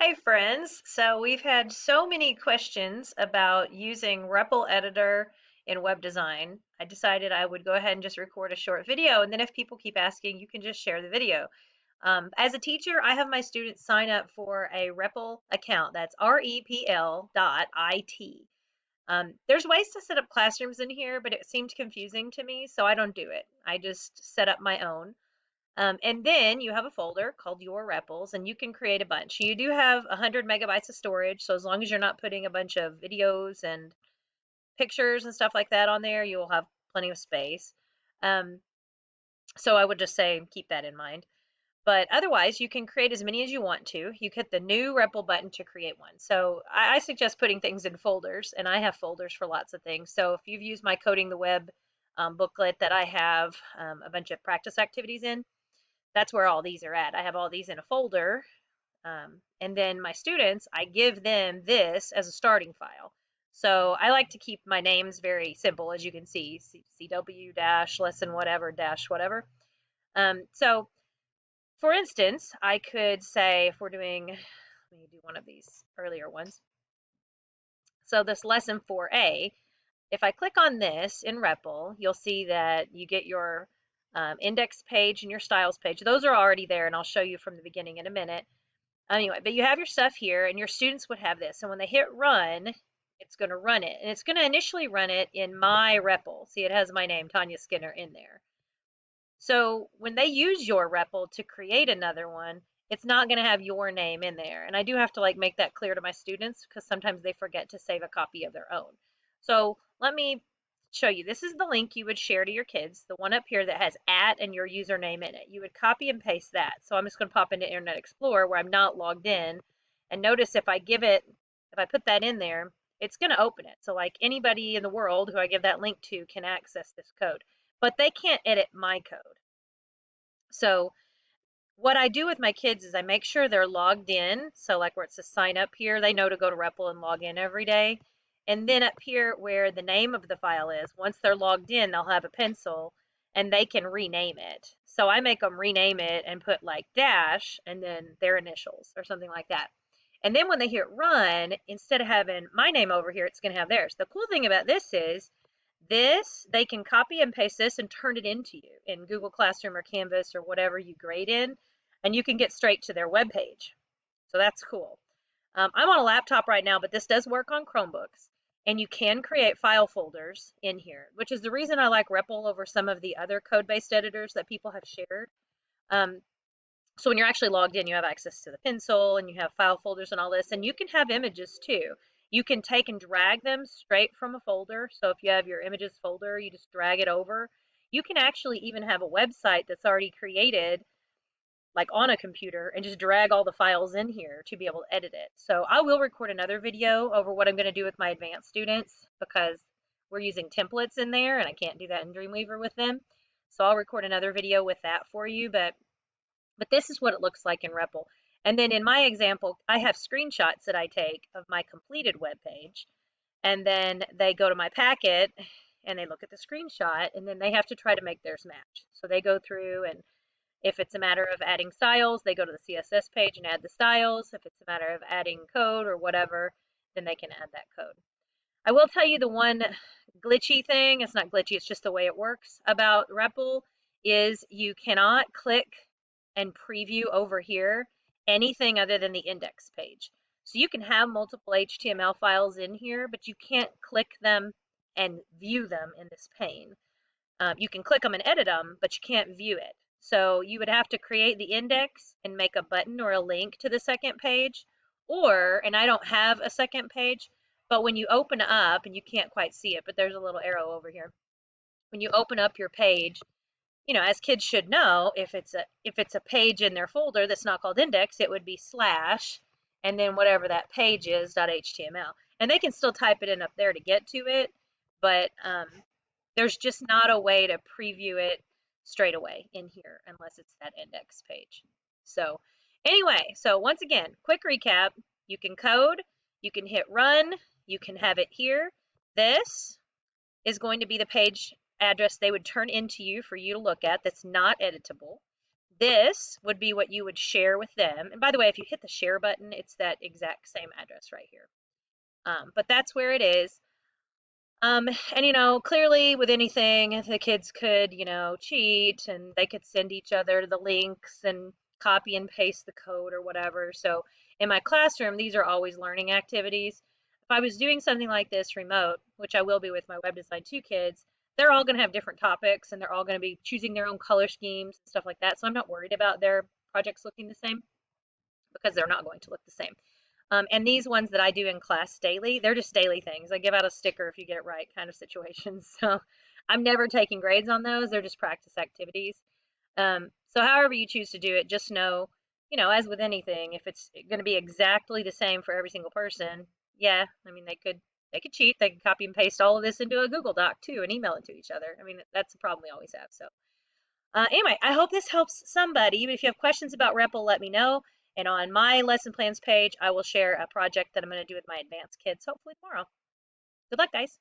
Hey friends, so we've had so many questions about using REPL editor in web design. I decided I would go ahead and just record a short video, and then if people keep asking, you can just share the video. As a teacher, I have my students sign up for a REPL account. That's REPL.IT. There's ways to set up classrooms in here, but it seemed confusing to me, so I don't do it. I just set up my own. And then you have a folder called Your REPLs, and you can create a bunch. You do have 100 megabytes of storage, so as long as you're not putting a bunch of videos and pictures and stuff like that on there, you will have plenty of space. Um, so I would just say keep that in mind. But otherwise, you can create as many as you want to. You hit the new REPL button to create one. So I suggest putting things in folders, and I have folders for lots of things. So if you've used my Coding the Web booklet that I have a bunch of practice activities in, that's where all these are at. I have all these in a folder. And then my students, I give them this as a starting file. So I like to keep my names very simple, as you can see, CW dash lesson whatever dash whatever. So for instance, I could say if we're doing, let me do one of these earlier ones. So this lesson 4A, if I click on this in REPL, you'll see that you get your index page and your styles page. Those are already there, and I'll show you from the beginning in a minute. Anyway, but you have your stuff here, and your students would have this. And when they hit run, it's going to run it. And it's going to initially run it in my REPL. See, it has my name, Tanya Skinner, in there. So when they use your REPL to create another one, it's not going to have your name in there. And I do have to like make that clear to my students because sometimes they forget to save a copy of their own. So let me show you. This is the link you would share to your kids, the one up here that has @ and your username in it. You would copy and paste that. So I'm just going to pop into Internet Explorer where I'm not logged in. And notice if I put that in there, it's going to open it. So like anybody in the world who I give that link to can access this code, but they can't edit my code. So what I do with my kids is I make sure they're logged in. So like where it says sign up here, they know to go to REPL and log in every day. And then up here where the name of the file is, once they're logged in, they'll have a pencil and they can rename it. So I make them rename it and put like dash and then their initials or something like that. And then when they hit run, instead of having my name over here, it's going to have theirs. The cool thing about this is they can copy and paste this and turn it into you in Google Classroom or Canvas or whatever you grade in, and you can get straight to their web page. So that's cool. I'm on a laptop right now, but this does work on Chromebooks, and you can create file folders in here, which is the reason I like REPL over some of the other code-based editors that people have shared. Um, so when you're actually logged in, you have access to the pencil and you have file folders and all this, and you can have images too. You can take and drag them straight from a folder. So if you have your images folder, you just drag it over. You can actually even have a website that's already created like on a computer and just drag all the files in here to be able to edit it. So I will record another video over what I'm going to do with my advanced students because we're using templates in there and I can't do that in Dreamweaver with them. So I'll record another video with that for you, but this is what it looks like in REPL. And then in my example, I have screenshots that I take of my completed web page, and then they go to my packet and they look at the screenshot, and then they have to try to make theirs match. So they go through, and if it's a matter of adding styles, they go to the CSS page and add the styles. If it's a matter of adding code or whatever, then they can add that code. I will tell you the one glitchy thing, it's not glitchy, it's just the way it works about REPL, is you cannot click and preview over here anything other than the index page. So you can have multiple HTML files in here, but you can't click them and view them in this pane. You can click them and edit them, but you can't view it. So you would have to create the index and make a button or a link to the second page, or, and I don't have a second page, but when you open up, and you can't quite see it, but there's a little arrow over here. When you open up your page, you know, as kids should know, if it's a page in their folder that's not called index, it would be slash, and then whatever that page is .html. And they can still type it in up there to get to it, but there's just not a way to preview it straight away in here unless it's that index page. So anyway, so once again, quick recap, you can code, you can hit run, you can have it here. This is going to be the page address they would turn into you for you to look at that's not editable. This would be what you would share with them. And by the way, if you hit the share button, it's that exact same address right here. But that's where it is. And clearly with anything, the kids could, cheat and they could send each other the links and copy and paste the code or whatever. So in my classroom, these are always learning activities. If I was doing something like this remote, which I will be with my Web Design 2 kids, they're all going to have different topics and they're all going to be choosing their own color schemes and stuff like that. So I'm not worried about their projects looking the same because they're not going to look the same. And these ones that I do in class daily, they're just daily things. I give out a sticker if you get it right kind of situations. So I'm never taking grades on those. They're just practice activities. So however you choose to do it, just know, as with anything, if it's going to be exactly the same for every single person, yeah, I mean they could cheat. They could copy and paste all of this into a Google Doc too and email it to each other. I mean that's a problem we always have. So anyway, I hope this helps somebody. If you have questions about Repl, let me know. And on my lesson plans page, I will share a project that I'm going to do with my advanced kids hopefully tomorrow. Good luck, guys.